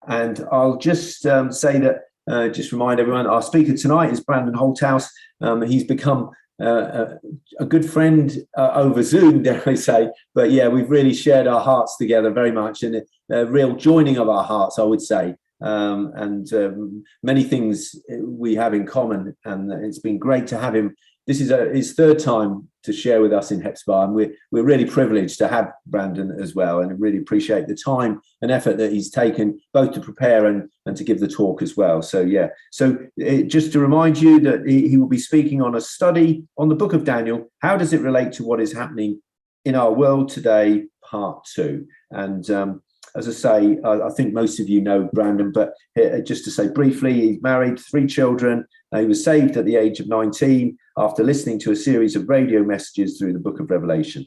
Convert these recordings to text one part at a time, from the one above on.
And I'll just say that, just remind everyone, our speaker tonight is Brandon Holthouse. He's become a good friend over Zoom, dare I say. But yeah, we've really shared our hearts together very much, and a real joining of our hearts, I would say. And many things we have in common, and it's been great to have him. This is his third time to share with us in Hephzibah, and we're really privileged to have Brandon as well, and really appreciate the time and effort that he's taken both to prepare and to give the talk as well. So yeah, just to remind you that he will be speaking on a study on the book of Daniel. How does it relate to what is happening in our world today, part 2. And as I say, I think most of you know Brandon, but just to say briefly, he's married, 3 children. He was saved at the age of 19 after listening to a series of radio messages through the book of Revelation.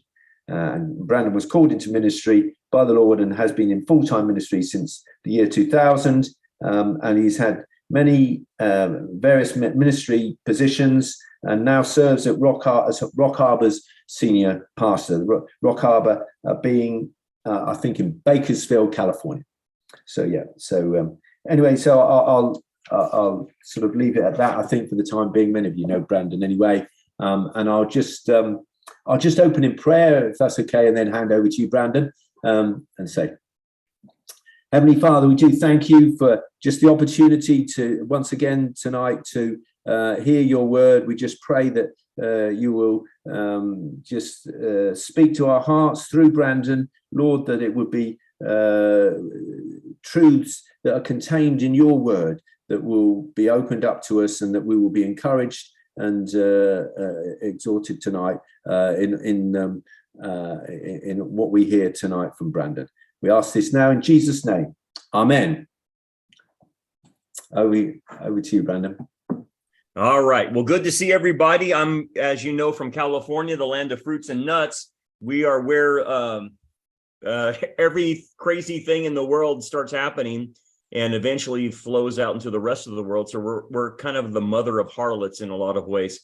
And Brandon was called into ministry by the Lord and has been in full-time ministry since the year 2000. And he's had many various ministry positions and now serves at as Rock Harbor's senior pastor. Rock Harbor being, I think, in Bakersfield, California. So yeah. So anyway, so I'll sort of leave it at that. I think for the time being, many of you know Brandon anyway, and I'll just open in prayer if that's okay, and then hand over to you, Brandon, and say, Heavenly Father, we do thank you for just the opportunity to once again tonight to hear your word. We just pray that you will just speak to our hearts through Brandon, Lord, that it would be truths that are contained in your word that will be opened up to us, and that we will be encouraged and exhorted tonight in what we hear tonight from Brandon. We ask this now in Jesus' name. Amen. Over to you, Brandon. All right. Well, good to see everybody. I'm, as you know, from California, the land of fruits and nuts. We are where every crazy thing in the world starts happening and eventually flows out into the rest of the world. So we're kind of the mother of harlots in a lot of ways.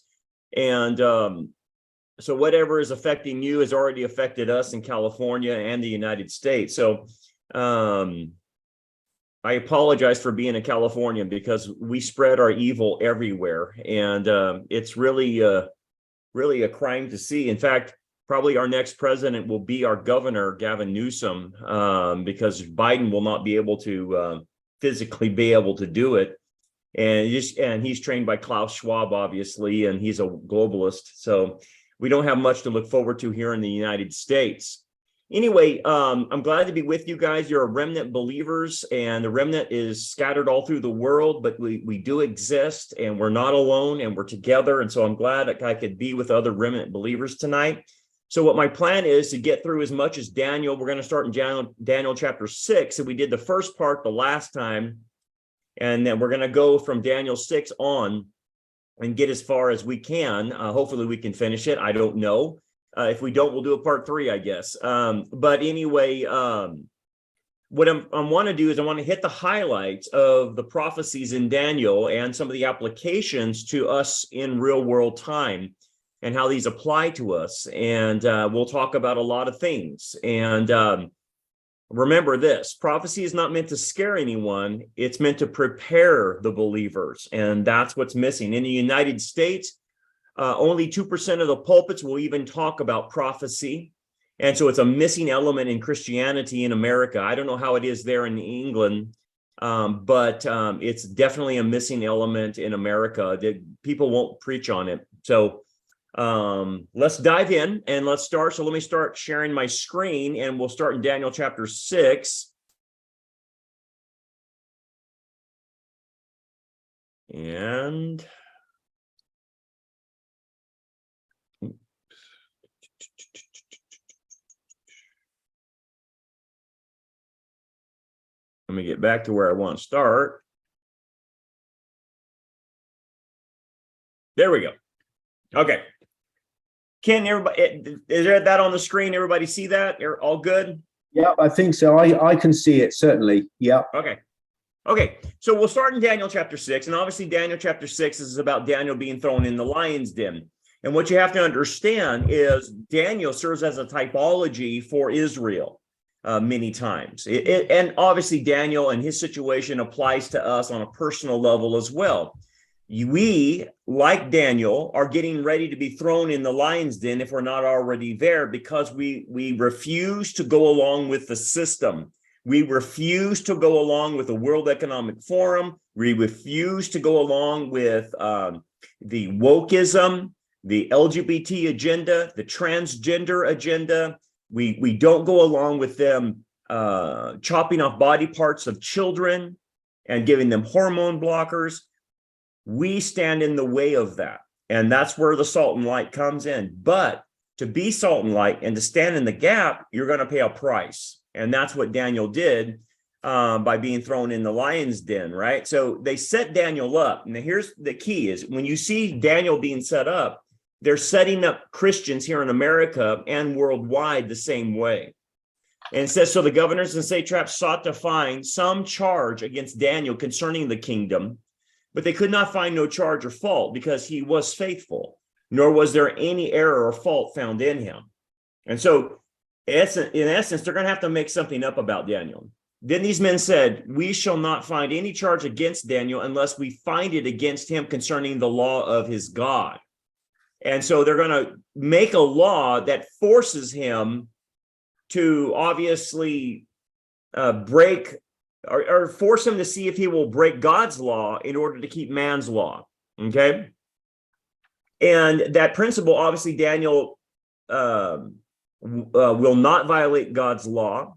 And so whatever is affecting you has already affected us in California and the United States. So I apologize for being a Californian, because we spread our evil everywhere. And it's really a crime to see. In fact, probably our next president will be our governor, Gavin Newsom, because Biden will not be able to physically be able to do it. And he's trained by Klaus Schwab, obviously, and he's a globalist. So we don't have much to look forward to here in the United States. Anyway, I'm glad to be with you guys. You're a Remnant Believers, and the Remnant is scattered all through the world, but we do exist, and we're not alone, and we're together. And so I'm glad I could be with other Remnant Believers tonight. So what my plan is to get through as much as Daniel. We're going to start in Daniel chapter 6. And we did the first part the last time. And then we're going to go from Daniel 6 on and get as far as we can. Hopefully we can finish it. I don't know. If we don't, we'll do a part 3, I guess. But anyway, what I want to do is I want to hit the highlights of the prophecies in Daniel and some of the applications to us in real world time, and how these apply to us. And we'll talk about a lot of things. And remember this, prophecy is not meant to scare anyone. It's meant to prepare the believers. And that's what's missing. In the United States, only 2% of the pulpits will even talk about prophecy. And so it's a missing element in Christianity in America. I don't know how it is there in England, but it's definitely a missing element in America that people won't preach on it. So let's dive in and let's start. So let me start sharing my screen, and we'll start in Daniel chapter 6. And let me get back to where I want to start. There we go. Okay. Can everybody, is there that on the screen? Everybody see that? You're all good? Yeah, I think so. I can see it, certainly. Yeah. Okay. So we'll start in Daniel chapter 6. And obviously Daniel chapter 6 is about Daniel being thrown in the lion's den. And what you have to understand is Daniel serves as a typology for Israel. many times. And obviously Daniel and his situation applies to us on a personal level as well. We, like Daniel, are getting ready to be thrown in the lion's den if we're not already there, because we refuse to go along with the system. We refuse to go along with the World Economic Forum. We refuse to go along with the wokeism, the LGBT agenda, the transgender agenda. We don't go along with them chopping off body parts of children and giving them hormone blockers. We stand in the way of that. And that's where the salt and light comes in. But to be salt and light and to stand in the gap, you're going to pay a price. And that's what Daniel did by being thrown in the lion's den, right? So they set Daniel up. And here's the key is when you see Daniel being set up, they're setting up Christians here in America and worldwide the same way. And it says, so the governors and satraps sought to find some charge against Daniel concerning the kingdom, but they could not find no charge or fault because he was faithful, nor was there any error or fault found in him. And so in essence, they're going to have to make something up about Daniel. Then these men said, we shall not find any charge against Daniel unless we find it against him concerning the law of his God. And so they're going to make a law that forces him to obviously break or force him to see if he will break God's law in order to keep man's law. Okay. And that principle, obviously, Daniel will not violate God's law.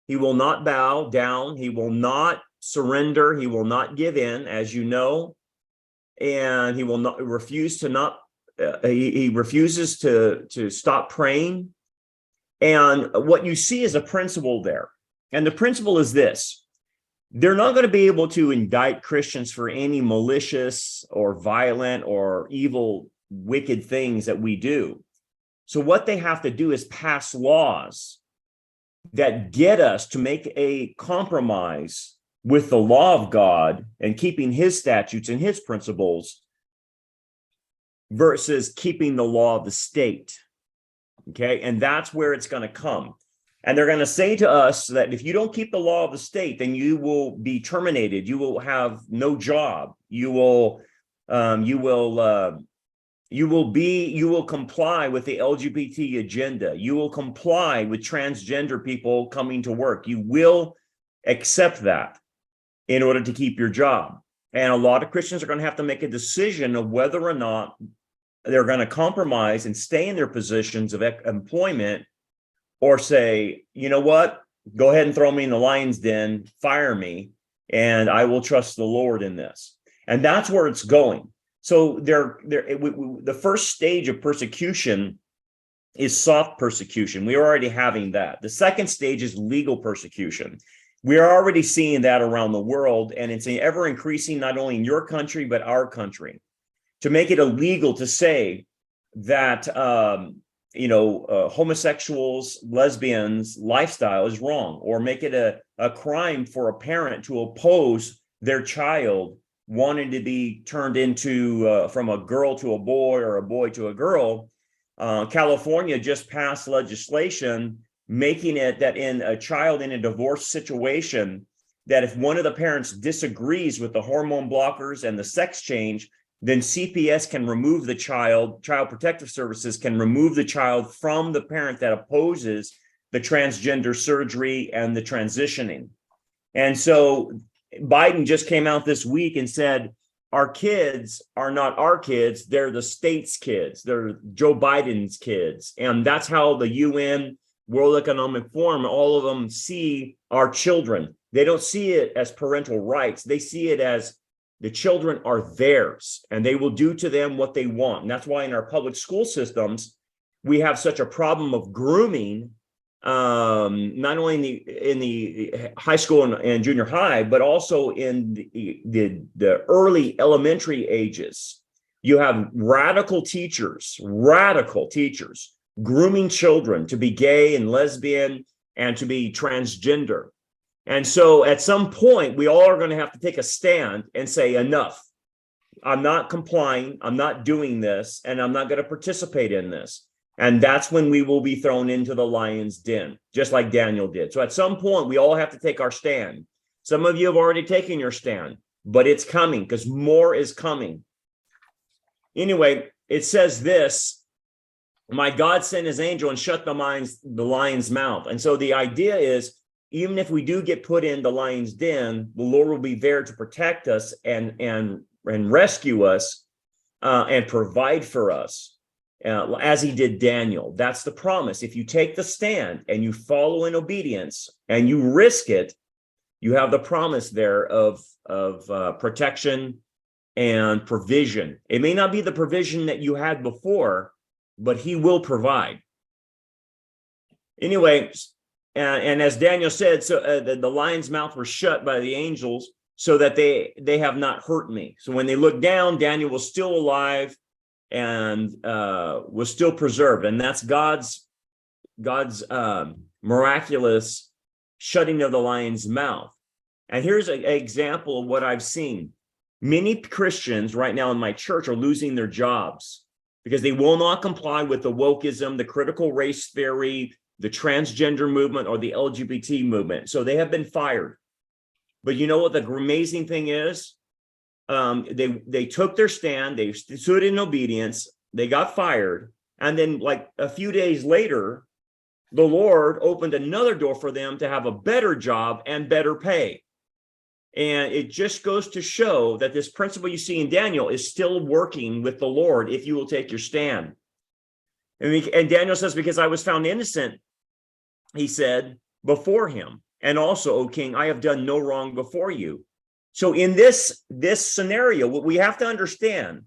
He will not bow down. He will not surrender. He will not give in, as you know, and he will not refuse to not. He refuses to stop praying. And what you see is a principle there. And the principle is this. They're not going to be able to indict Christians for any malicious or violent or evil, wicked things that we do. So what they have to do is pass laws that get us to make a compromise with the law of God and keeping his statutes and his principles versus keeping the law of the state. Okay. And that's where it's going to come. And they're going to say to us that if you don't keep the law of the state, then you will be terminated. You will have no job. You will comply with the LGBT agenda. You will comply with transgender people coming to work. You will accept that in order to keep your job. And a lot of Christians are going to have to make a decision of whether or not they're going to compromise and stay in their positions of employment, or say, you know what, go ahead and throw me in the lion's den, fire me, and I will trust the Lord in this. And that's where it's going. So the first stage of persecution is soft persecution. We're already having that. The second stage is legal persecution. We are already seeing that around the world, and it's ever increasing, not only in your country, but our country, to make it illegal to say that, homosexuals, lesbians lifestyle is wrong, or make it a crime for a parent to oppose their child wanting to be turned into from a girl to a boy or a boy to a girl. California just passed legislation making it that in a child in a divorce situation, that if one of the parents disagrees with the hormone blockers and the sex change, then CPS can remove the Child Protective Services can remove the child from the parent that opposes the transgender surgery and the transitioning. And so Biden just came out this week and said, our kids are not our kids, they're the state's kids, they're Joe Biden's kids. And that's how the UN, World Economic Forum, all of them see our children. They don't see it as parental rights. They see it as the children are theirs, and they will do to them what they want. And that's why in our public school systems, we have such a problem of grooming, not only in the high school and junior high, but also in the early elementary ages. You have radical teachers grooming children to be gay and lesbian and to be transgender. And so at some point, we all are going to have to take a stand and say, enough. I'm not complying. I'm not doing this, and I'm not going to participate in this. And that's when we will be thrown into the lion's den, just like Daniel did. So at some point, we all have to take our stand. Some of you have already taken your stand, but it's coming because more is coming. Anyway, it says this, my God sent his angel and shut the lion's mouth. And so the idea is, even if we do get put in the lion's den, the Lord will be there to protect us and rescue us and provide for us. As he did Daniel. That's the promise. If you take the stand and you follow in obedience and you risk it, you have the promise there of protection and provision. It may not be the provision that you had before, but he will provide. Anyway, and as Daniel said, so the lion's mouth was shut by the angels so that they have not hurt me. So when they looked down, Daniel was still alive and was still preserved. And that's God's miraculous shutting of the lion's mouth. And here's an example of what I've seen. Many Christians right now in my church are losing their jobs because they will not comply with the wokeism, the critical race theory, the transgender movement, or the LGBT movement. So they have been fired. But you know what the amazing thing is? They took their stand, they stood in obedience, they got fired, and then like a few days later, the Lord opened another door for them to have a better job and better pay. And it just goes to show that this principle you see in Daniel is still working with the Lord if you will take your stand. And Daniel says, because I was found innocent, he said, before him. And also, O king, I have done no wrong before you. So in this scenario, what we have to understand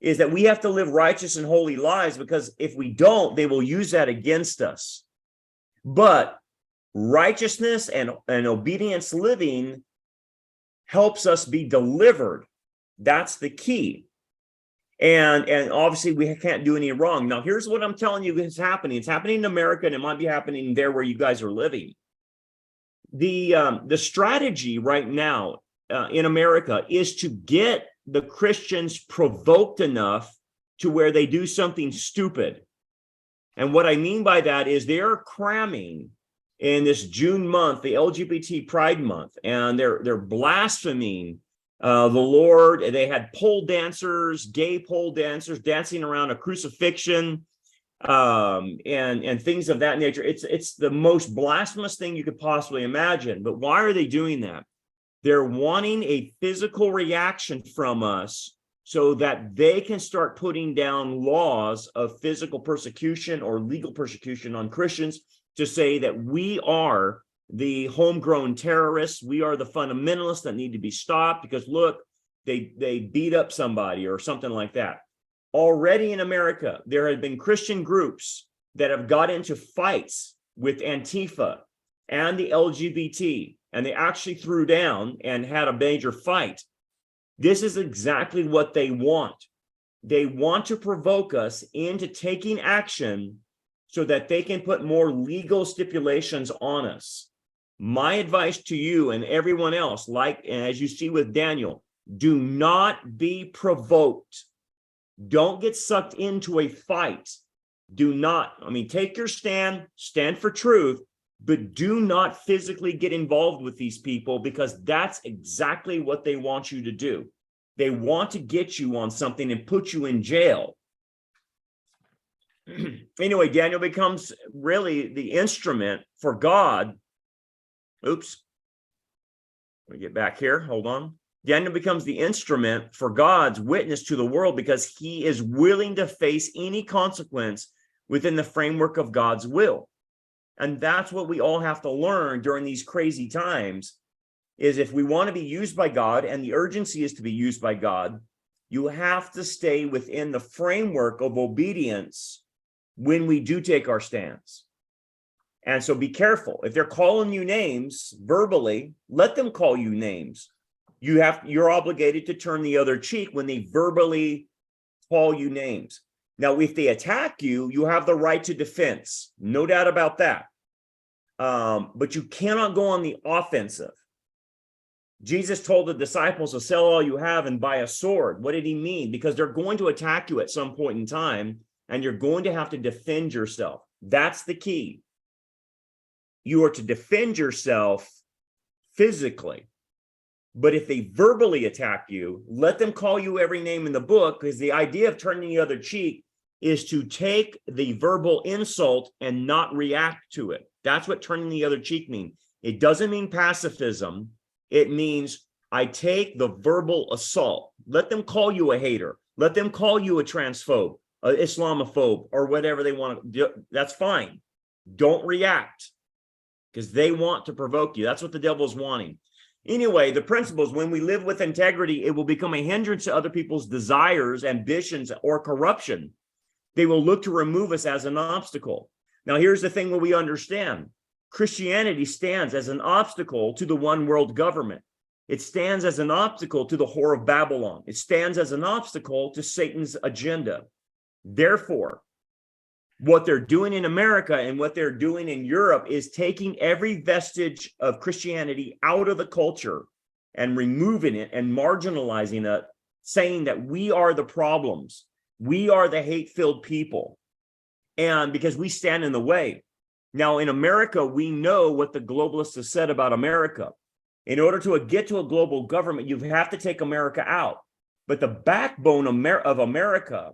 is that we have to live righteous and holy lives, because if we don't, they will use that against us. But righteousness and obedience living helps us be delivered. That's the key. And obviously we can't do any wrong. Now, here's what I'm telling you is happening. It's happening in America, and it might be happening there where you guys are living. The strategy right now in America is to get the Christians provoked enough to where they do something stupid. And what I mean by that is they're cramming in this June month, the LGBT Pride Month, and they're blaspheming the Lord. They had pole dancers, gay pole dancers, dancing around a crucifixion, and things of that nature. It's the most blasphemous thing you could possibly imagine. But why are they doing that? They're wanting a physical reaction from us so that they can start putting down laws of physical persecution or legal persecution on Christians, to say that we are the homegrown terrorists, we are the fundamentalists that need to be stopped because look, they beat up somebody or something like that. Already in America, there have been Christian groups that have got into fights with Antifa and the LGBT, and they actually threw down and had a major fight. This is exactly what they want. They want to provoke us into taking action so that they can put more legal stipulations on us. My advice to you and everyone else, like as you see with Daniel, do not be provoked. Don't get sucked into a fight. Do not, take your stand for truth, but do not physically get involved with these people, because that's exactly what they want you to do. They want to get you on something and put you in jail. Anyway, Daniel becomes really the instrument for God. Oops. Let me get back here. Hold on. Daniel becomes the instrument for God's witness to the world, because he is willing to face any consequence within the framework of God's will. And that's what we all have to learn during these crazy times, is if we want to be used by God, and the urgency is to be used by God, you have to stay within the framework of obedience when we do take our stance. And so be careful. If they're calling you names verbally, let them call you names. You're obligated to turn the other cheek when they verbally call you names. Now, if they attack you, you have the right to defense. No doubt about that. But you cannot go on the offensive. Jesus told the disciples to sell all you have and buy a sword. What did he mean? Because they're going to attack you at some point in time. and you're going to have to defend yourself. That's the key. You are to defend yourself physically. But if they verbally attack you, let them call you every name in the book, because the idea of turning the other cheek is to take the verbal insult and not react to it. That's what turning the other cheek means. It doesn't mean pacifism. It means I take the verbal assault. Let them call you a hater. Let them call you a transphobe, an Islamophobe, or whatever they want to do. That's fine. Don't react, because they want to provoke you. That's what the devil is wanting. Anyway, the principle is when we live with integrity, it will become a hindrance to other people's desires, ambitions, or corruption. They will look to remove us as an obstacle. Now, here's the thing that we understand. Christianity stands as an obstacle to the one world government. It stands as an obstacle to the whore of Babylon. It stands as an obstacle to Satan's agenda. Therefore, what they're doing in America and what they're doing in Europe is taking every vestige of Christianity out of the culture and removing it and marginalizing it, saying that we are the problems. We are the hate-filled people. And because we stand in the way. Now, in America, we know what the globalists have said about America. In order to get to a global government, you have to take America out. But the backbone of America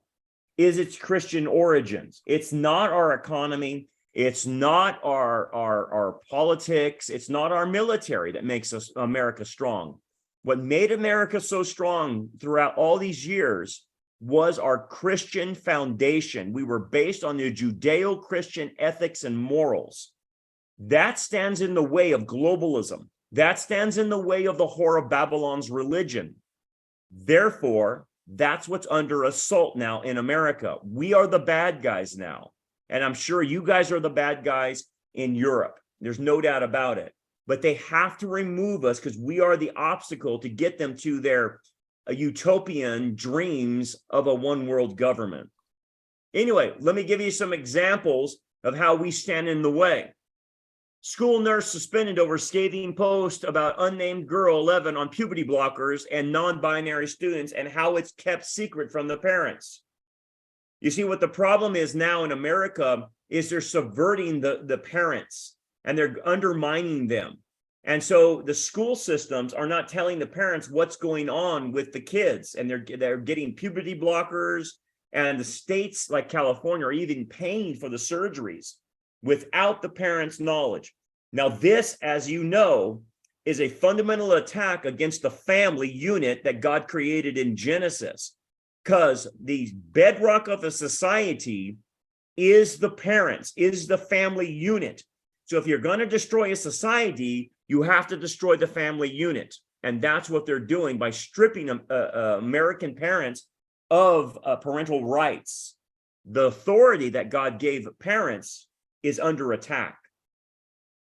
is its Christian origins. It's not our economy. It's not our politics. It's not our military that makes us America strong. What made America so strong throughout all these years was our Christian foundation. We were based on the Judeo-Christian ethics and morals. That stands in the way of globalism. That stands in the way of the whore of Babylon's religion. Therefore, that's what's under assault now in America. We are the bad guys now. And I'm sure you guys are the bad guys in Europe. There's no doubt about it. But they have to remove us because we are the obstacle to get them to their utopian dreams of a one world government. Anyway, let me give you some examples of how we stand in the way. School nurse suspended over scathing post about unnamed girl 11 on puberty blockers and non-binary students and how it's kept secret from the parents. You see, what the problem is now in America is they're subverting the parents and they're undermining them. And so the school systems are not telling the parents what's going on with the kids, and they're getting puberty blockers, and the states like California are even paying for the surgeries without the parents' knowledge. Now, this, as you know, is a fundamental attack against the family unit that God created in Genesis, because the bedrock of a society is the parents, is the family unit. So if you're going to destroy a society, you have to destroy the family unit. And that's what they're doing by stripping American parents of parental rights. The authority that God gave parents is under attack.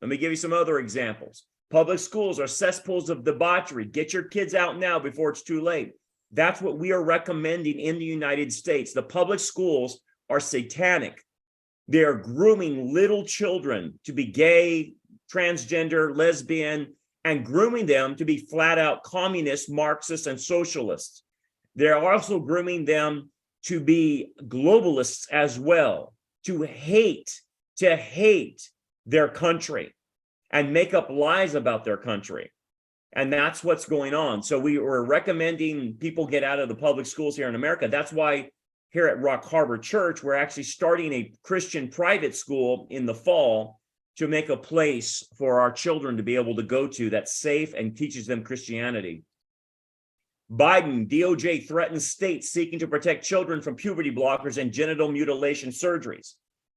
Let me give you some other examples. Public schools are cesspools of debauchery. Get your kids out now before it's too late. That's what we are recommending in the United States. The public schools are satanic. They are grooming little children to be gay, transgender, lesbian, and grooming them to be flat out communists, Marxists, and socialists. They're also grooming them to be globalists as well, to hate their country and make up lies about their country. And that's what's going on. So we were recommending people get out of the public schools here in America. That's why here at Rock Harbor Church, we're actually starting a Christian private school in the fall to make a place for our children to be able to go to that's safe and teaches them Christianity. Biden, DOJ threatens states seeking to protect children from puberty blockers and genital mutilation surgeries.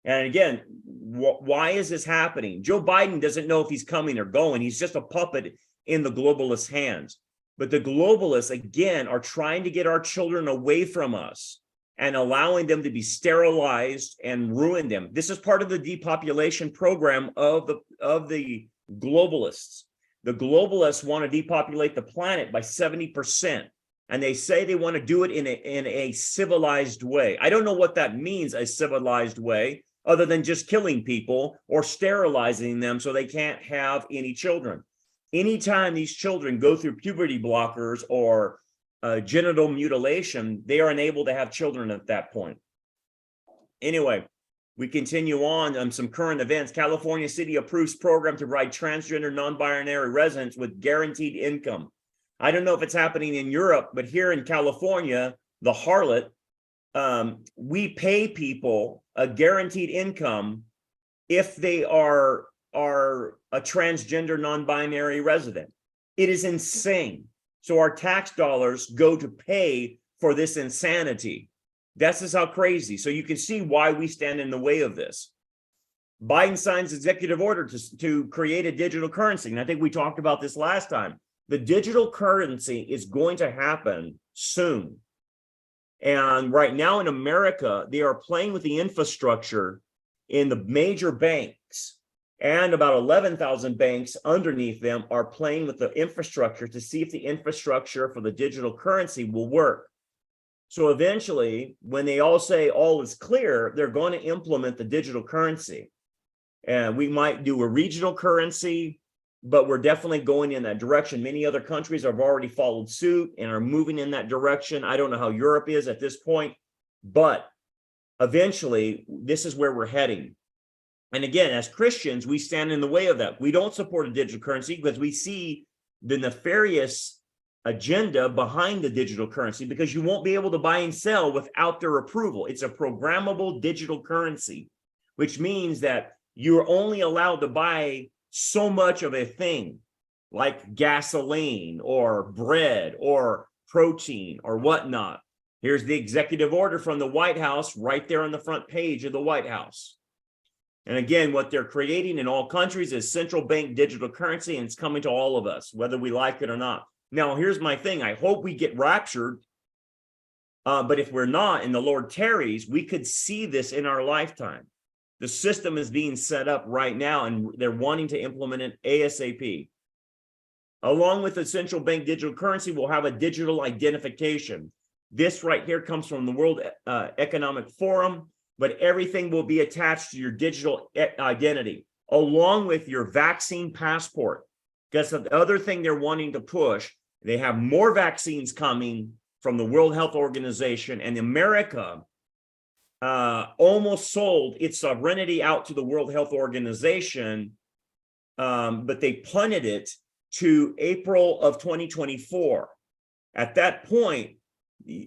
And again, why is this happening? Joe Biden doesn't know if he's coming or going. He's just a puppet in the globalists' hands. But the globalists, again, are trying to get our children away from us and allowing them to be sterilized and ruin them. This is part of the depopulation program of the globalists. The globalists want to depopulate the planet by 70%. And they say they want to do it in a civilized way. I don't know what that means, a civilized way, other than just killing people or sterilizing them so they can't have any children. Anytime these children go through puberty blockers or genital mutilation, they are unable to have children at that point. Anyway, we continue on some current events. California City approves program to provide transgender non-binary residents with guaranteed income. I don't know if it's happening in Europe, but here in California, the harlot, we pay people a guaranteed income if they are a transgender non-binary resident. It is insane. So our tax dollars go to pay for this insanity. That's just how crazy. So you can see why we stand in the way of this. Biden signs executive order to create a digital currency. And I think we talked about this last time. The digital currency is going to happen soon. And right now in America, they are playing with the infrastructure in the major banks, and about 11,000 banks underneath them are playing with the infrastructure to see if the infrastructure for the digital currency will work. So eventually, when they all say all is clear, they're going to implement the digital currency. And we might do a regional currency, but we're definitely going in that direction. Many other countries have already followed suit and are moving in that direction. I don't know how Europe is at this point, but eventually, this is where we're heading. And again, as Christians, we stand in the way of that. We don't support a digital currency because we see the nefarious agenda behind the digital currency, because you won't be able to buy and sell without their approval. It's a programmable digital currency, which means that you're only allowed to buy so much of a thing, like gasoline or bread or protein or whatnot. Here's the executive order from the White House right there on the front page of the White House. And again, what they're creating in all countries is central bank digital currency, and it's coming to all of us, whether we like it or not. Now, here's my thing. I hope we get raptured, but if we're not and the Lord tarries, we could see this in our lifetime. The system is being set up right now, and they're wanting to implement it ASAP. Along with the central bank digital currency, we'll have a digital identification. This right here comes from the World Economic Forum, but everything will be attached to your digital identity, along with your vaccine passport. Because the other thing they're wanting to push, they have more vaccines coming from the World Health Organization, and America almost sold its sovereignty out to the World Health Organization, but they punted it to April of 2024. At that point,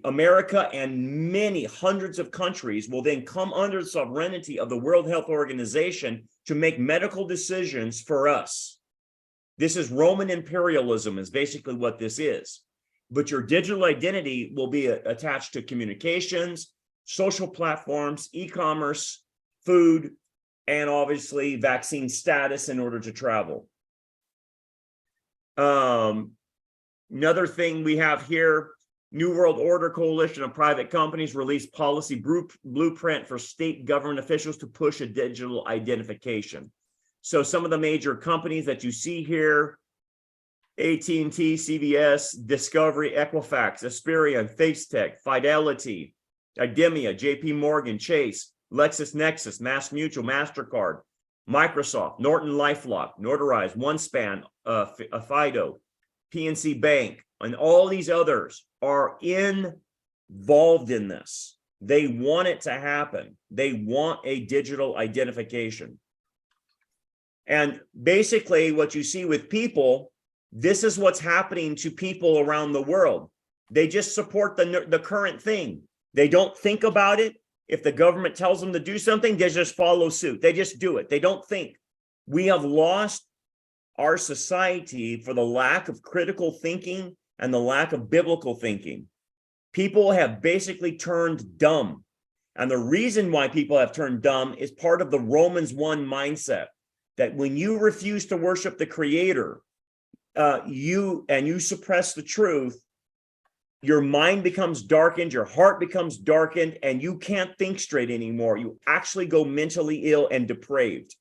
America and many hundreds of countries will then come under the sovereignty of the World Health Organization to make medical decisions for us. This is Roman imperialism is basically what this is. But your digital identity will be attached to communications, social platforms, e-commerce, food, and obviously vaccine status in order to travel. Another thing we have here, New World Order Coalition of private companies released policy blueprint for state government officials to push a digital identification. So some of the major companies that you see here, AT&T, CVS, Discovery, Equifax, Aspirion, FaceTech, Fidelity, Idemia, JP Morgan, Chase, LexisNexis, MassMutual, MasterCard, Microsoft, Norton LifeLock, Notarize, OneSpan, Fido, PNC Bank, and all these others are involved in this. They want it to happen. They want a digital identification. And basically what you see with people, this is what's happening to people around the world. They just support the current thing. They don't think about it. If the government tells them to do something, they just follow suit. They just do it. They don't think. We have lost our society for the lack of critical thinking and the lack of biblical thinking. People have basically turned dumb. And the reason why people have turned dumb is part of the Romans 1 mindset, that when you refuse to worship the Creator, you suppress the truth, your mind becomes darkened, your heart becomes darkened, and you can't think straight anymore. You actually go mentally ill and depraved.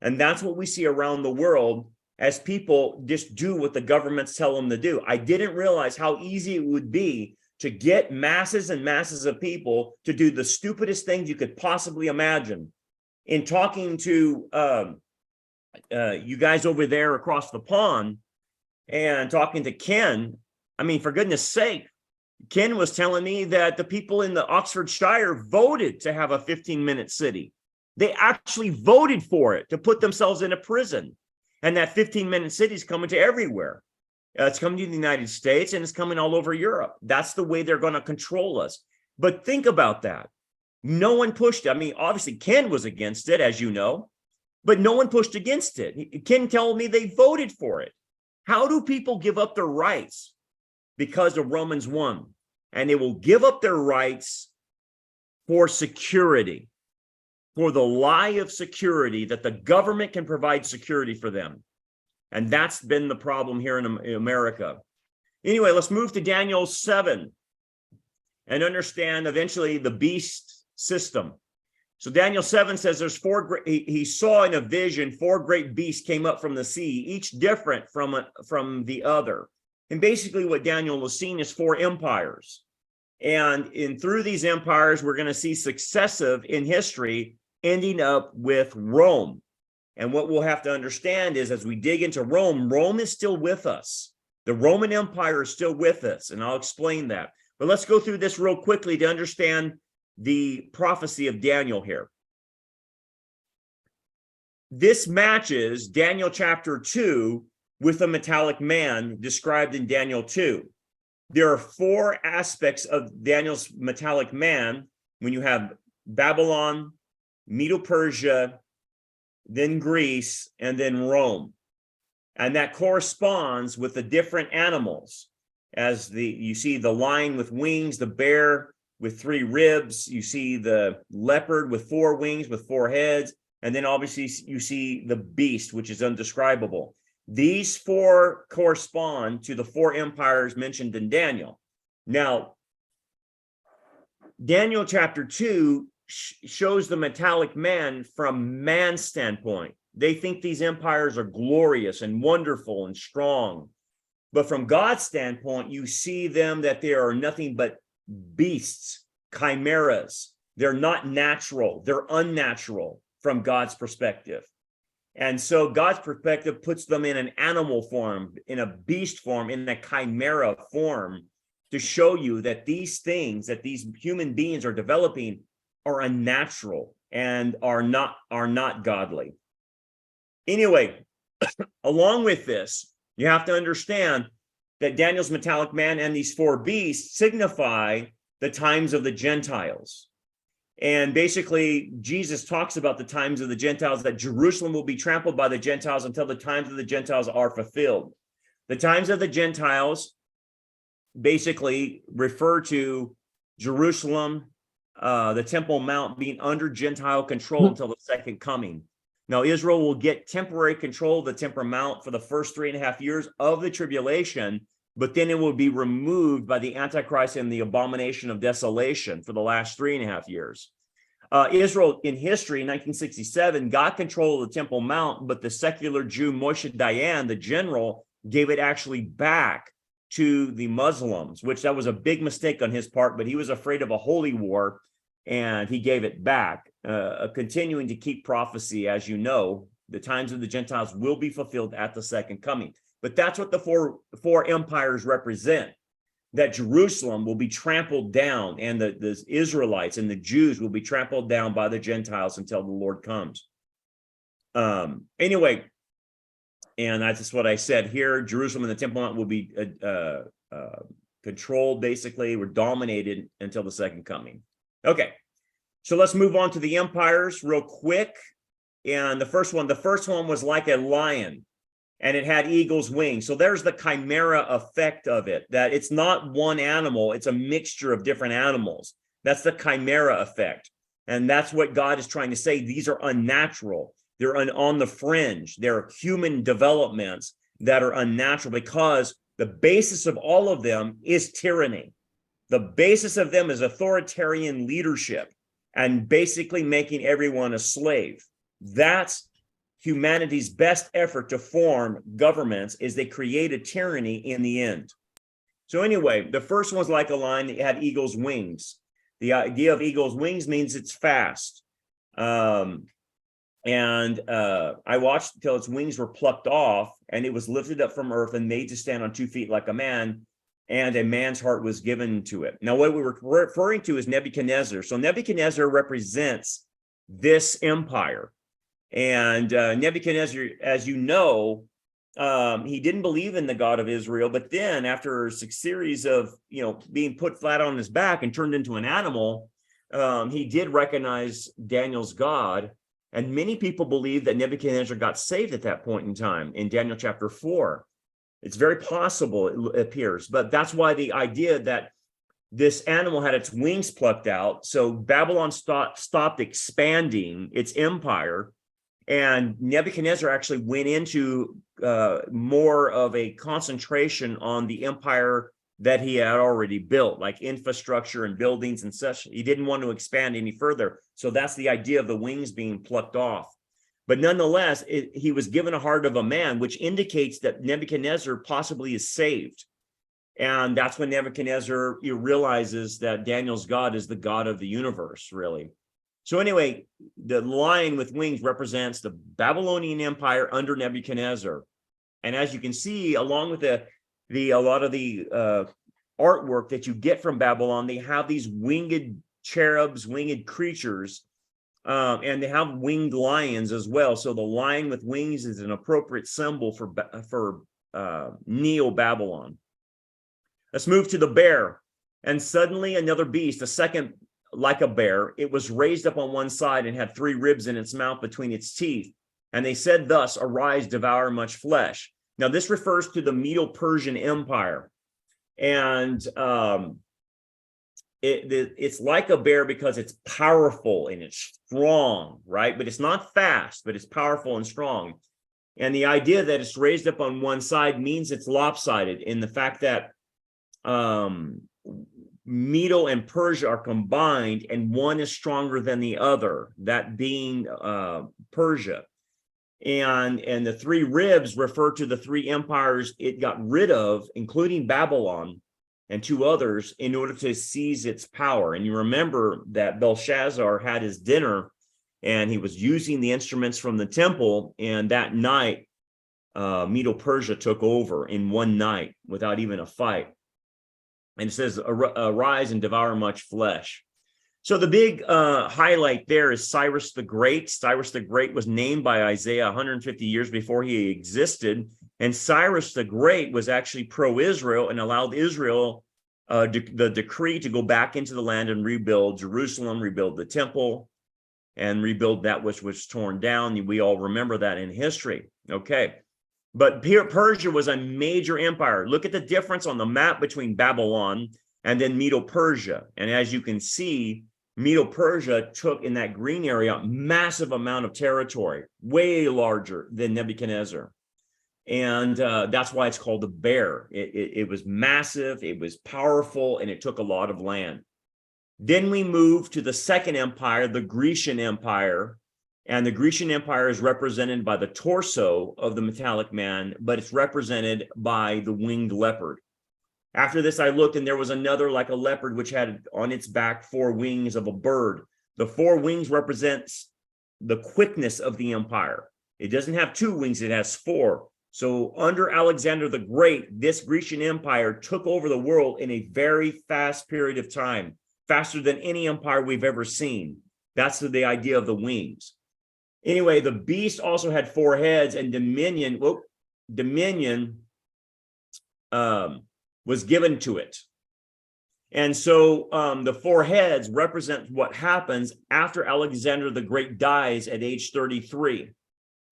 And that's what we see around the world as people just do what the governments tell them to do. I didn't realize how easy it would be to get masses and masses of people to do the stupidest things you could possibly imagine. In talking to you guys over there across the pond and talking to Ken, I mean, for goodness sake, Ken was telling me that the people in the Oxfordshire voted to have a 15-minute city. They actually voted for it to put themselves in a prison. And that 15-minute city is coming to everywhere. It's coming to the United States, and it's coming all over Europe. That's the way they're going to control us. But think about that. No one pushed it. I mean, obviously, Ken was against it, as you know, but no one pushed against it. Ken told me they voted for it. How do people give up their rights? Because of Romans 1. And they will give up their rights for security, for the lie of security, that the government can provide security for them. And that's been the problem here in America. Anyway, let's move to Daniel 7 and understand eventually the beast system. So Daniel 7 says there's he saw in a vision 4 great beasts came up from the sea, each different from the other. And basically what Daniel was seeing is 4 empires. And through these empires, we're going to see successive in history ending up with Rome. And what we'll have to understand is as we dig into Rome, Rome is still with us. The Roman Empire is still with us, and I'll explain that. But let's go through this real quickly to understand the prophecy of Daniel here. This matches Daniel chapter 2 with a metallic man described in Daniel 2. There are 4 aspects of Daniel's metallic man when you have Babylon, Medo-Persia, then Greece, and then Rome. And that corresponds with the different animals. As you see the lion with wings, the bear with 3 ribs, you see the leopard with 4 wings, with 4 heads, and then obviously you see the beast, which is undescribable. These 4 correspond to the 4 empires mentioned in Daniel. Now, Daniel chapter 2 shows the metallic man from man's standpoint. They think these empires are glorious and wonderful and strong. But from God's standpoint, you see them that they are nothing but beasts, chimeras. They're not natural. They're unnatural from God's perspective. And so God's perspective puts them in an animal form, in a beast form, in a chimera form, to show you that these things that these human beings are developing are unnatural and are not godly. Anyway, along with this, you have to understand that Daniel's metallic man and these 4 beasts signify the times of the Gentiles. And basically, Jesus talks about the times of the Gentiles, that Jerusalem will be trampled by the Gentiles until the times of the Gentiles are fulfilled. The times of the Gentiles basically refer to Jerusalem, the Temple Mount being under Gentile control until the second coming. Now, Israel will get temporary control of the Temple Mount for the first 3.5 years of the tribulation, but then it will be removed by the Antichrist and the abomination of desolation for the last 3.5 years. Israel in history, in 1967, got control of the Temple Mount, but the secular Jew Moshe Dayan, the general, gave it actually back to the Muslims, which that was a big mistake on his part, but he was afraid of a holy war, and he gave it back, continuing to keep prophecy. As you know, the times of the Gentiles will be fulfilled at the second coming. But that's what the four empires represent, that Jerusalem will be trampled down, and the Israelites and the Jews will be trampled down by the Gentiles until the Lord comes. Anyway, and that's just what I said here. Jerusalem and the Temple Mount will be controlled, basically, or dominated until the second coming. Okay, so let's move on to the empires real quick. And the first one was like a lion, and it had eagle's wings. So there's the chimera effect of it, that it's not one animal, it's a mixture of different animals. That's the chimera effect. And that's what God is trying to say. These are unnatural. They're on the fringe. They're human developments that are unnatural, because the basis of all of them is tyranny. The basis of them is authoritarian leadership and basically making everyone a slave. That's humanity's best effort to form governments, is they create a tyranny in the end. So anyway, the first one's like a lion that had eagle's wings. The idea of eagle's wings means it's fast. I watched until its wings were plucked off, and it was lifted up from earth and made to stand on 2 feet like a man. and a man's heart was given to it. Now, what we were referring to is Nebuchadnezzar. So Nebuchadnezzar represents this empire. And Nebuchadnezzar, as you know, he didn't believe in the God of Israel, but then after a series of, being put flat on his back and turned into an animal, he did recognize Daniel's God. And many people believe that Nebuchadnezzar got saved at that point in time in Daniel chapter 4. It's very possible, it appears, but that's why the idea that this animal had its wings plucked out. So Babylon stopped expanding its empire, and Nebuchadnezzar actually went into more of a concentration on the empire that he had already built, like infrastructure and buildings and such. He didn't want to expand any further. So that's the idea of the wings being plucked off. But nonetheless, he was given a heart of a man, which indicates that Nebuchadnezzar possibly is saved. And that's when Nebuchadnezzar realizes that Daniel's God is the God of the universe, really. So anyway, the lion with wings represents the Babylonian Empire under Nebuchadnezzar. And as you can see, along with a lot of the artwork that you get from Babylon, they have these winged cherubs, winged creatures, and they have winged lions as well. So the lion with wings is an appropriate symbol for Neo-Babylon. Let's move to the bear. And suddenly another beast, a second like a bear, it was raised up on one side and had 3 ribs in its mouth between its teeth. And they said thus, arise, devour much flesh. Now, this refers to the Medo-Persian Empire. And it's like a bear because it's powerful and it's strong, right? But it's not fast, but it's powerful and strong. And the idea that it's raised up on one side means it's lopsided in the fact that Medo and Persia are combined and one is stronger than the other, that being Persia. And the 3 ribs refer to the 3 empires it got rid of, including Babylon and 2 others, in order to seize its power. And you remember that Belshazzar had his dinner and he was using the instruments from the temple. And that night, Medo-Persia took over in one night without even a fight. And it says, arise and devour much flesh. So the big highlight there is Cyrus the Great. Cyrus the Great was named by Isaiah 150 years before he existed. And Cyrus the Great was actually pro-Israel and allowed Israel the decree to go back into the land and rebuild Jerusalem, rebuild the temple, and rebuild that which was torn down. We all remember that in history. Okay. But Persia was a major empire. Look at the difference on the map between Babylon and then Medo-Persia. And as you can see, Medo-Persia took in that green area a massive amount of territory, way larger than Nebuchadnezzar. And that's why it's called the bear. It was massive, it was powerful, and it took a lot of land. Then we move to the second empire, the Grecian Empire. And the Grecian Empire is represented by the torso of the metallic man, but it's represented by the winged leopard. After this, I looked, and there was another like a leopard, which had on its back 4 wings of a bird. The 4 wings represents the quickness of the empire. It doesn't have 2 wings, it has 4. So under Alexander the Great, this Grecian Empire took over the world in a very fast period of time, faster than any empire we've ever seen. That's the idea of the wings. Anyway, the beast also had 4 heads, and dominion was given to it. And so the 4 heads represent what happens after Alexander the Great dies at age 33.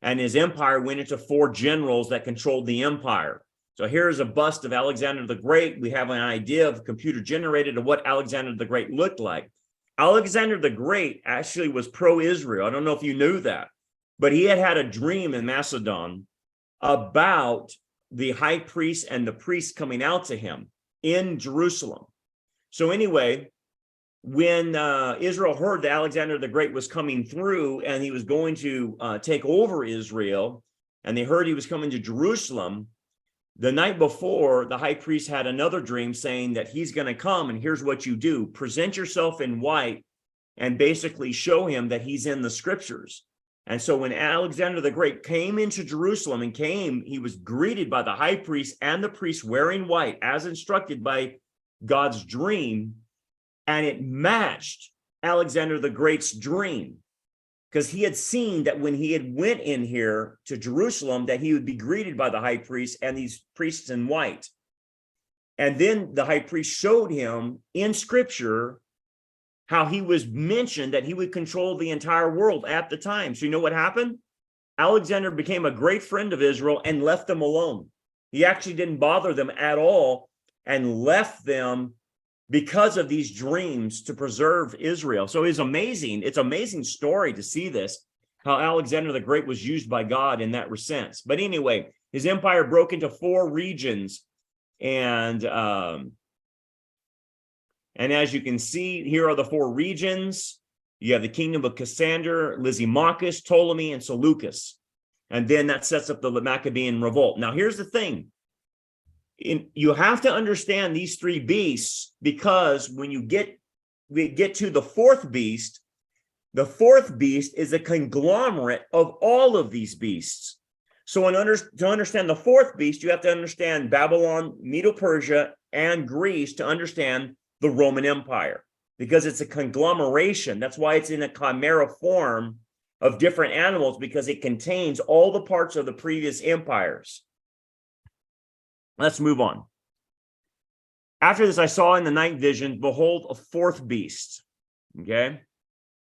And his empire went into 4 generals that controlled the empire. So here's a bust of Alexander the Great. We have an idea of computer generated of what Alexander the Great looked like. Alexander the Great actually was pro-Israel. I don't know if you knew that, but he had a dream in Macedon about the high priest and the priests coming out to him in Jerusalem. So anyway, when Israel heard that Alexander the Great was coming through and he was going to take over Israel, and they heard he was coming to Jerusalem, the night before, the high priest had another dream saying that he's going to come, and here's what you do. Present yourself in white and basically show him that he's in the scriptures. And so when Alexander the Great came into Jerusalem he was greeted by the high priest and the priests wearing white as instructed by God's dream. And it matched Alexander the Great's dream, because he had seen that when he had went in here to Jerusalem, that he would be greeted by the high priest and these priests in white. And then the high priest showed him in scripture how he was mentioned that he would control the entire world at the time. So you know what happened? Alexander became a great friend of Israel and left them alone. He actually didn't bother them at all and left them because of these dreams to preserve Israel. So it's amazing. It's an amazing story to see this, how Alexander the Great was used by God in that sense. But anyway, his empire broke into 4 regions. And as you can see, here are the 4 regions. You have the kingdom of Cassander, Lysimachus, Ptolemy, and Seleucus. And then that sets up the Maccabean revolt. Now, here's the thing. You have to understand these 3 beasts, because when we get to the 4th beast, the 4th beast is a conglomerate of all of these beasts. So to understand the 4th beast, you have to understand Babylon, Medo-Persia, and Greece to understand the Roman Empire, because it's a conglomeration. That's why it's in a chimera form of different animals, because it contains all the parts of the previous empires. Let's move on. After this, I saw in the night vision, behold, a 4th beast. Okay.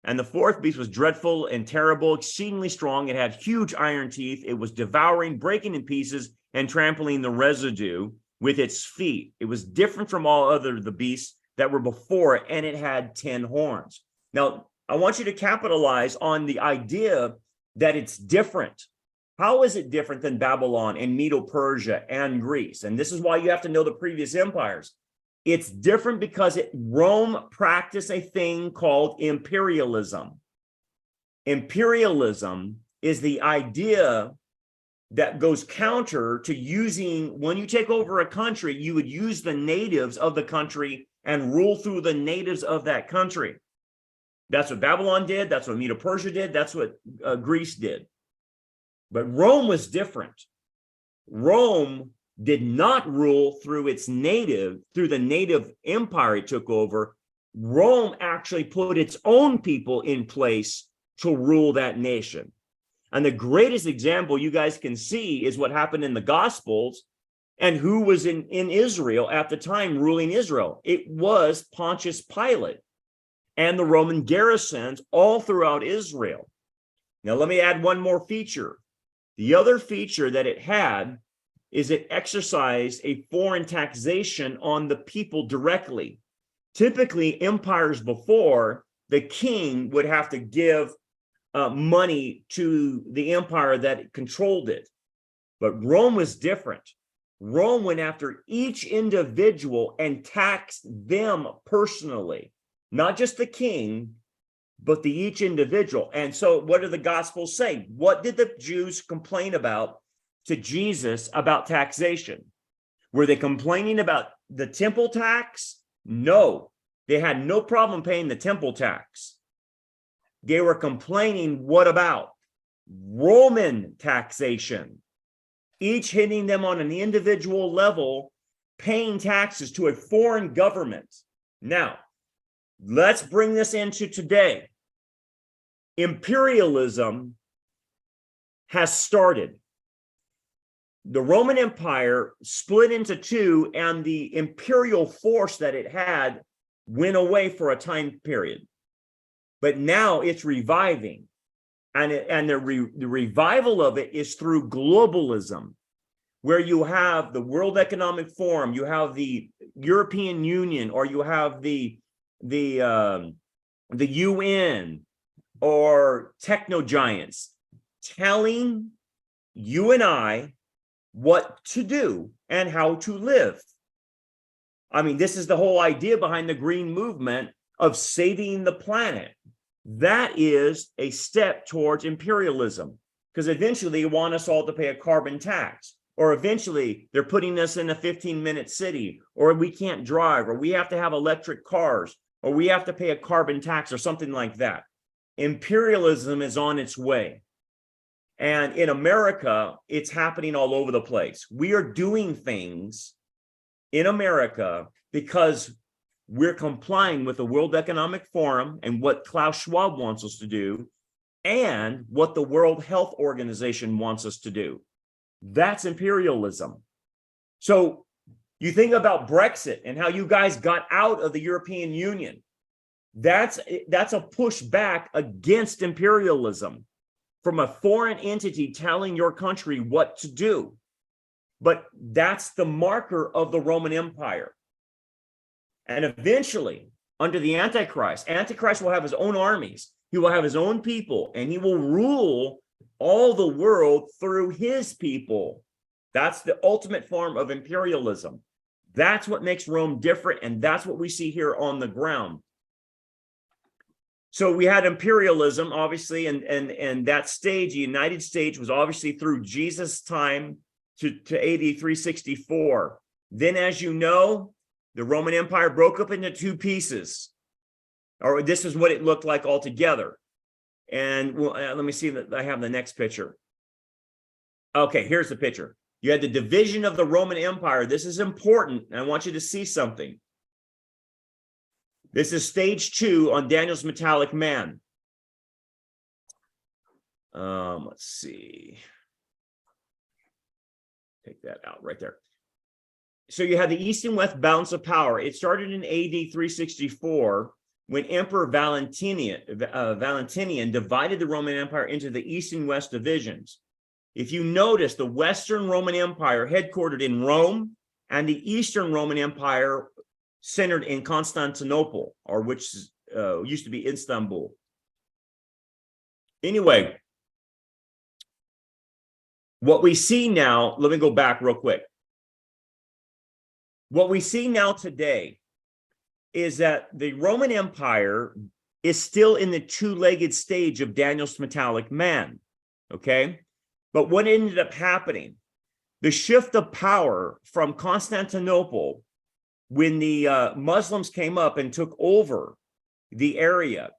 And the 4th beast was dreadful and terrible, exceedingly strong. It had huge iron teeth. It was devouring, breaking in pieces, and trampling the residue with its feet. It was different from all the beasts that were before it, and it had 10 horns. Now, I want you to capitalize on the idea that it's different. How is it different than Babylon and Medo-Persia and Greece? And this is why you have to know the previous empires. It's different because Rome practiced a thing called imperialism. Imperialism is the idea that goes counter to using, when you take over a country, you would use the natives of the country and rule through the natives of that country. That's what Babylon did. That's what Medo-Persia did. That's what Greece did. But Rome was different. Rome did not rule through the native empire it took over. Rome actually put its own people in place to rule that nation. And the greatest example you guys can see is what happened in the Gospels and who was in Israel at the time ruling Israel. It was Pontius Pilate and the Roman garrisons all throughout Israel. Now, let me add one more feature. The other feature that it had is it exercised a foreign taxation on the people directly. Typically, empires before, the king would have to give money to the empire that controlled it. But Rome was different. Rome went after each individual and taxed them personally, not just the king, but each individual. And so what do the Gospels say? What did the Jews complain about to Jesus about taxation? Were they complaining about the temple tax? No, they had no problem paying the temple tax. They were complaining, what about Roman taxation? Each hitting them on an individual level, paying taxes to a foreign government. Now, let's bring this into today. Imperialism has started. The Roman Empire split into 2, and the imperial force that it had went away for a time period. But now it's reviving. And the revival of it is through globalism, where you have the World Economic Forum, you have the European Union, or you have the UN or techno giants telling you and I what to do and how to live. I mean, this is the whole idea behind the green movement of saving the planet. That is a step towards imperialism, because eventually they want us all to pay a carbon tax, or eventually they're putting us in a 15-minute city, or we can't drive, or we have to have electric cars, or we have to pay a carbon tax or something like that. Imperialism is on its way. And in America, it's happening all over the place. We are doing things in America because we're complying with the World Economic Forum and what Klaus Schwab wants us to do, and what the World Health Organization wants us to do. That's imperialism. So you think about Brexit and how you guys got out of the European Union. That's a pushback against imperialism from a foreign entity telling your country what to do. But that's the marker of the Roman Empire. And eventually, under the Antichrist will have his own armies. He will have his own people, and he will rule all the world through his people. That's the ultimate form of imperialism. That's what makes Rome different, and that's what we see here on the ground. So we had imperialism, obviously, and that stage, the United States, was obviously through Jesus' time to AD 364. Then, as you know, the Roman Empire broke up into two pieces, or this is what it looked like altogether. And let me see that I have the next picture. Okay, here's the picture. You had the division of the Roman Empire. This is important. I want you to see something. This is stage 2 on Daniel's metallic man. Let's see. Take that out right there. So you had the east and west balance of power. It started in AD 364 when Emperor Valentinian divided the Roman Empire into the east and west divisions. If you notice, the Western Roman Empire headquartered in Rome, and the Eastern Roman Empire centered in Constantinople, or which used to be Istanbul. Anyway, what we see now, let me go back real quick. What we see now today is that the Roman Empire is still in the two-legged stage of Daniel's metallic man, okay? But what ended up happening, the shift of power from Constantinople, when the Muslims came up and took over the area,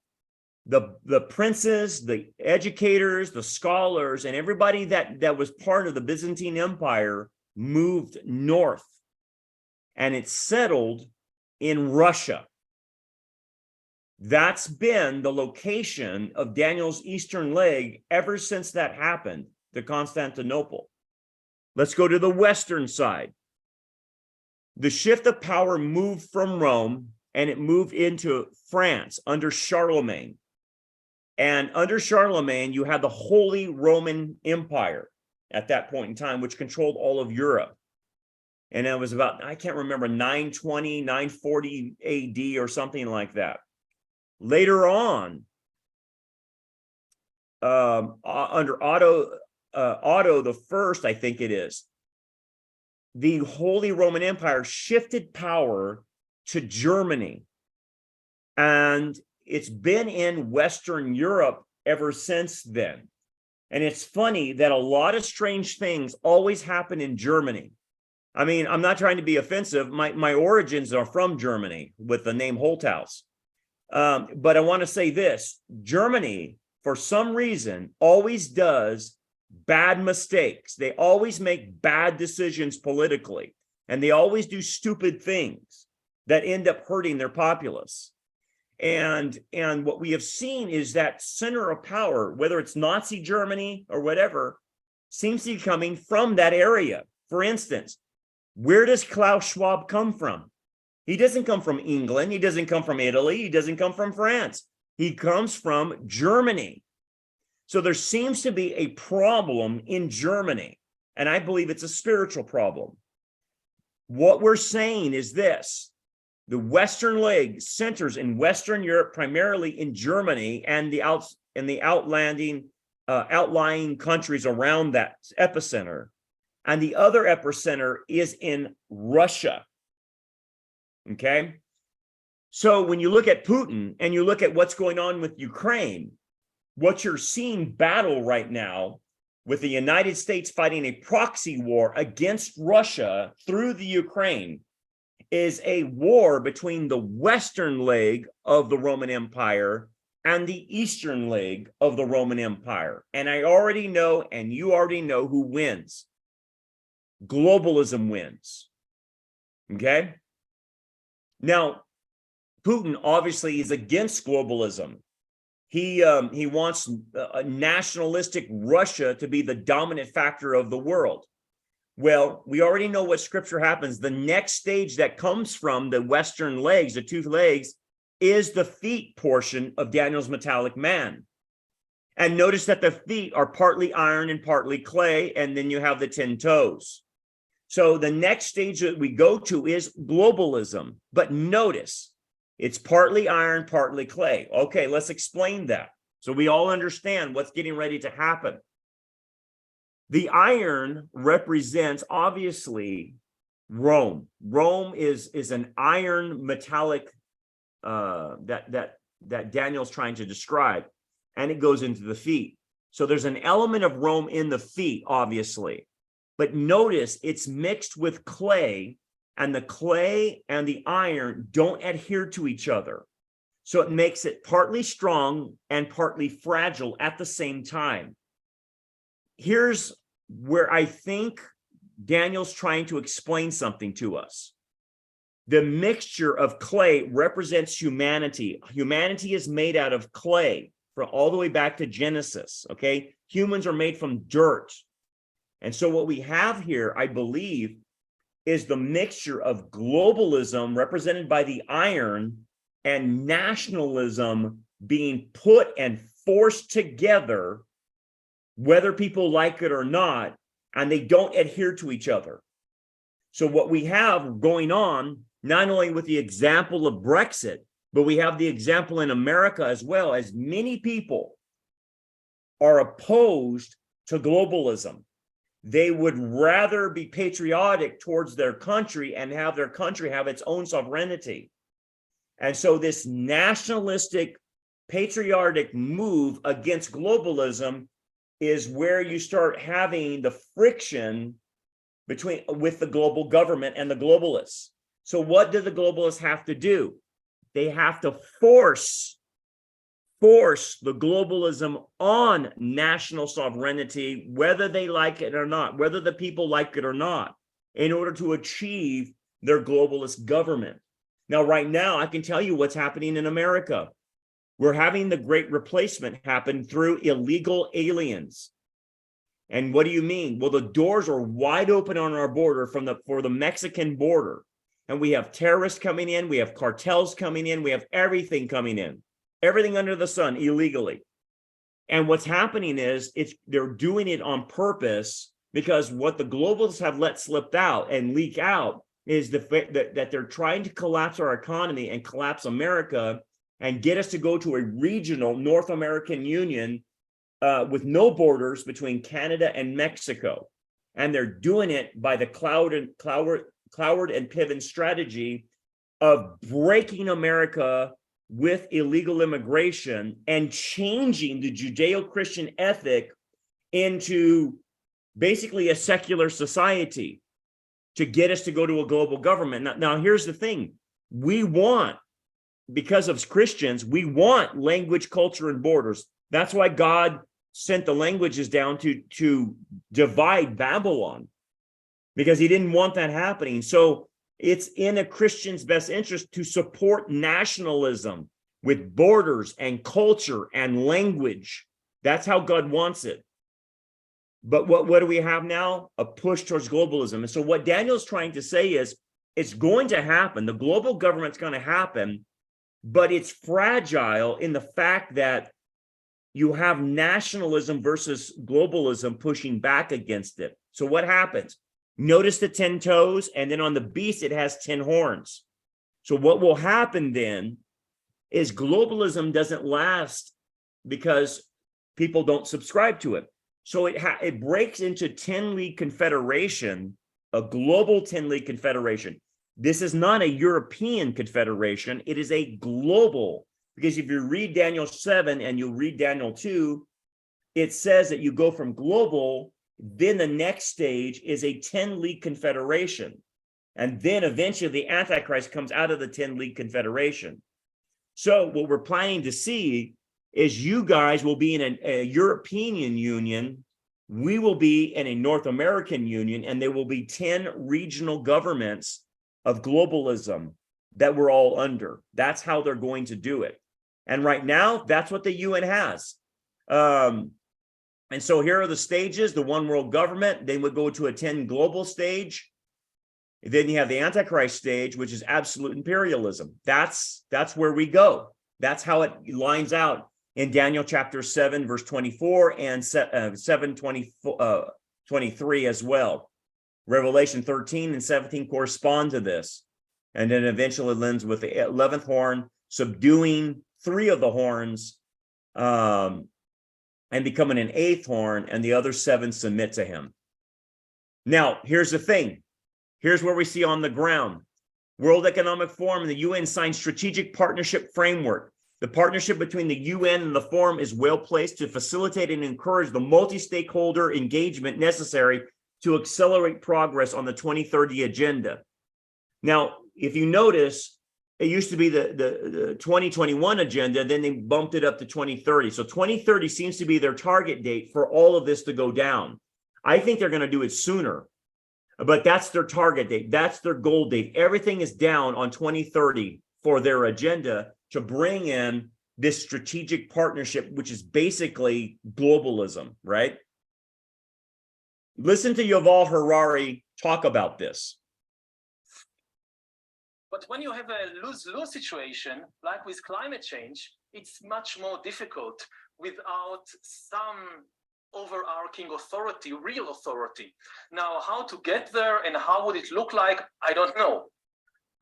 the princes, the educators, the scholars, and everybody that was part of the Byzantine Empire moved north, and it settled in Russia. That's been the location of Daniel's eastern leg ever since that happened to Constantinople. Let's go to the western side. The shift of power moved from Rome, and it moved into France under Charlemagne. And under Charlemagne, you had the Holy Roman Empire at that point in time, which controlled all of Europe. And it was about, I can't remember, 920, 940 AD or something like that. Later on, under Otto the First, I think it is, the Holy Roman Empire shifted power to Germany. And it's been in Western Europe ever since then. And it's funny that a lot of strange things always happen in Germany. I mean, I'm not trying to be offensive. My origins are from Germany with the name Holthaus. But I want to say this. Germany, for some reason, always does bad mistakes. They always make bad decisions politically. And they always do stupid things that end up hurting their populace. And what we have seen is that center of power, whether it's Nazi Germany or whatever, seems to be coming from that area. For instance, where does Klaus Schwab come from? He doesn't come from England. He doesn't come from Italy. He doesn't come from France. He comes from Germany. So there seems to be a problem in Germany, and I believe it's a spiritual problem. What we're saying is this. The Western leg centers in Western Europe, primarily in Germany and the outlying countries around that epicenter. And the other epicenter is in Russia. Okay? So when you look at Putin and you look at what's going on with Ukraine, what you're seeing battle right now with the United States fighting a proxy war against Russia through the Ukraine is a war between the Western leg of the Roman Empire and the eastern leg of the Roman Empire. And I already know, and you already know who wins. Globalism wins. Okay? Now, Putin obviously is against globalism. He wants a nationalistic Russia to be the dominant factor of the world. Well, we already know what scripture happens. The next stage that comes from the western legs, the two legs, is the feet portion of Daniel's metallic man. And notice that the feet are partly iron and partly clay, and then you have the 10 toes. So the next stage that we go to is globalism. But notice, it's partly iron, partly clay. Okay, let's explain that so we all understand what's getting ready to happen. The iron represents, obviously, Rome. Rome is an iron metallic that Daniel's trying to describe, and it goes into the feet. So there's an element of Rome in the feet, obviously. But notice it's mixed with clay, and the clay and the iron don't adhere to each other. So it makes it partly strong and partly fragile at the same time. Here's where I think Daniel's trying to explain something to us. The mixture of clay represents humanity. Humanity is made out of clay from all the way back to Genesis, okay? Humans are made from dirt. And so what we have here, I believe, is the mixture of globalism represented by the iron and nationalism being put and forced together, whether people like it or not, and they don't adhere to each other. So what we have going on, not only with the example of Brexit, but we have the example in America as well, as many people are opposed to globalism. They would rather be patriotic towards their country and have their country have its own sovereignty. And so this nationalistic, patriotic move against globalism is where you start having the friction with the global government and the globalists. So what do the globalists have to do? They have to force the globalism on national sovereignty, whether they like it or not, whether the people like it or not, in order to achieve their globalist government. Now, right now, I can tell you what's happening in America. We're having the great replacement happen through illegal aliens. And what do you mean? Well, the doors are wide open on our border for the Mexican border. And we have terrorists coming in, we have cartels coming in, we have everything coming in. Everything under the sun illegally. And what's happening is they're doing it on purpose, because what the globalists have let slip out and leak out is the fact that they're trying to collapse our economy and collapse America and get us to go to a regional North American Union with no borders between Canada and Mexico. And they're doing it by the Cloward and Piven strategy of breaking America with illegal immigration and changing the Judeo-Christian ethic into basically a secular society to get us to go to a global government. Now here's the thing. Because of Christians, we want language, culture, and borders. That's why God sent the languages down to divide Babylon, because he didn't want that happening. So it's in a Christian's best interest to support nationalism with borders and culture and language. That's how God wants it. But what do we have now? A push towards globalism. And so what Daniel's trying to say is it's going to happen. The global government's going to happen, but it's fragile in the fact that you have nationalism versus globalism pushing back against it. So what happens? Notice the 10 toes, and then on the beast, it has 10 horns. So what will happen then is globalism doesn't last because people don't subscribe to it. So it breaks into 10-league confederation, a global 10-league confederation. This is not a European confederation. It is a global, because if you read Daniel 7 and you read Daniel 2, it says that you go from global, then the next stage is a 10-league confederation. And then eventually the Antichrist comes out of the 10-league confederation. So what we're planning to see is you guys will be in a European Union. We will be in a North American Union, and there will be 10 regional governments of globalism that we're all under. That's how they're going to do it. And right now, that's what the UN has. And so here are the stages: the one world government, then we go to a 10 global stage. Then you have the Antichrist stage, which is absolute imperialism. That's where we go. That's how it lines out in Daniel chapter 7, verse 24 and 23 as well. Revelation 13 and 17 correspond to this. And then eventually it ends with the 11th horn, subduing 3 of the horns, and becoming an 8th horn, and the other 7 submit to him. Now, here's the thing. Here's where we see on the ground. World Economic Forum and the UN signed strategic partnership framework. The partnership between the UN and the forum is well placed to facilitate and encourage the multi-stakeholder engagement necessary to accelerate progress on the 2030 agenda. Now, if you notice, it used to be the 2021 agenda, then they bumped it up to 2030. So 2030 seems to be their target date for all of this to go down. I think they're going to do it sooner, but that's their target date. That's their goal date. Everything is down on 2030 for their agenda to bring in this strategic partnership, which is basically globalism, right? Listen to Yuval Harari talk about this. But when you have a lose-lose situation, like with climate change, it's much more difficult without some overarching authority, real authority. Now, how to get there and how would it look like, I don't know.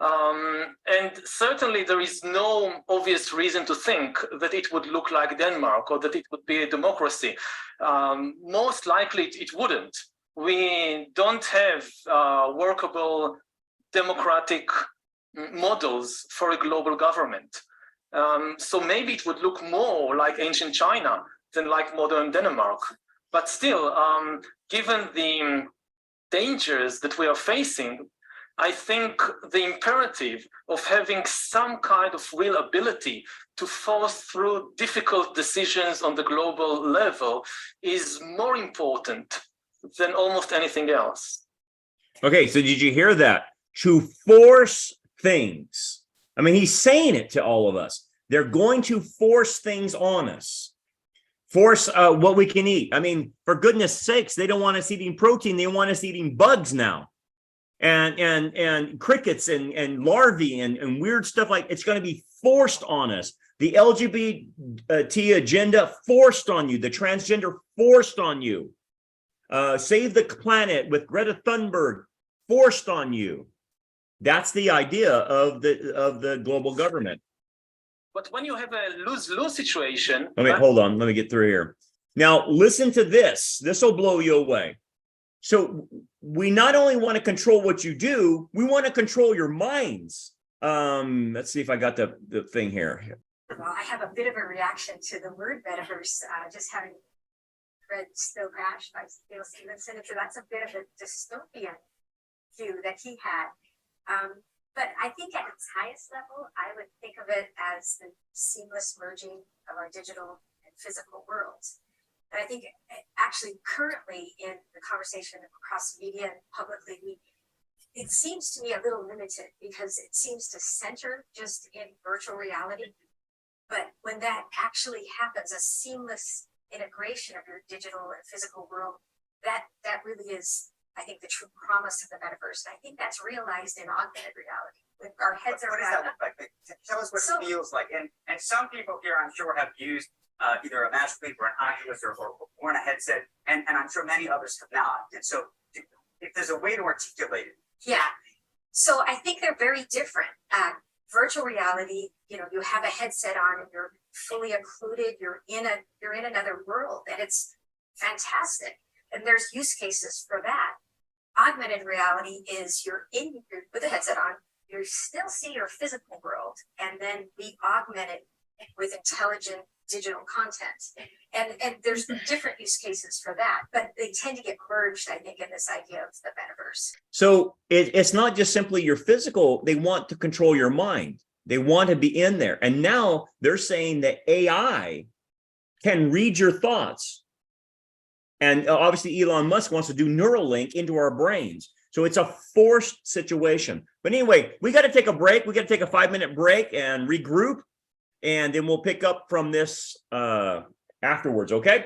And certainly there is no obvious reason to think that it would look like Denmark or that it would be a democracy. Most likely it wouldn't. We don't have workable democratic models for a global government. So maybe it would look more like ancient China than like modern Denmark. But still, given the dangers that we are facing, I think the imperative of having some kind of real ability to force through difficult decisions on the global level is more important than almost anything else. Okay, so did you hear that? To force things. I mean, he's saying it to all of us. They're going to force things on us. Force what we can eat. I mean, for goodness sakes, they don't want us eating protein. They want us eating bugs now. And crickets and larvae and weird stuff. Like, it's going to be forced on us. The LGBT agenda forced on you. The transgender forced on you. Save the planet with Greta Thunberg forced on you. That's the idea of the global government. But when you have a lose-lose situation... Hold on. Let me get through here. Now, listen to this. This will blow you away. So we not only want to control what you do, we want to control your minds. Let's see if I got the thing here. Well, I have a bit of a reaction to the word metaverse, just having read Still Crash by Neil Stephenson. So that's a bit of a dystopian view that he had. But I think at its highest level, I would think of it as the seamless merging of our digital and physical worlds. And I think actually currently in the conversation across media and publicly, it seems to me a little limited because it seems to center just in virtual reality. But when that actually happens, a seamless integration of your digital and physical world, that really is, I think, the true promise of the metaverse. And I think that's realized in augmented reality. With our heads What does that look like? Tell us what it feels like. And some people here, I'm sure, have used either a Magic Leap or an Oculus or worn a headset, and I'm sure many others have not. And so if there's a way to articulate it. Yeah. So I think they're very different. Virtual reality, you have a headset on and you're fully occluded, you're in another world, and it's fantastic. And there's use cases for that. Augmented reality is you're with a headset on, you still see your physical world, and then we augment it with intelligent digital content. And there's different use cases for that, but they tend to get merged, I think, in this idea of the metaverse. So it's not just simply your physical. They want to control your mind. They want to be in there. And now they're saying that AI can read your thoughts. And obviously Elon Musk wants to do Neuralink into our brains. So it's a forced situation. But anyway, we got to take a break. We got to take a 5-minute break and regroup. And then we'll pick up from this afterwards, okay?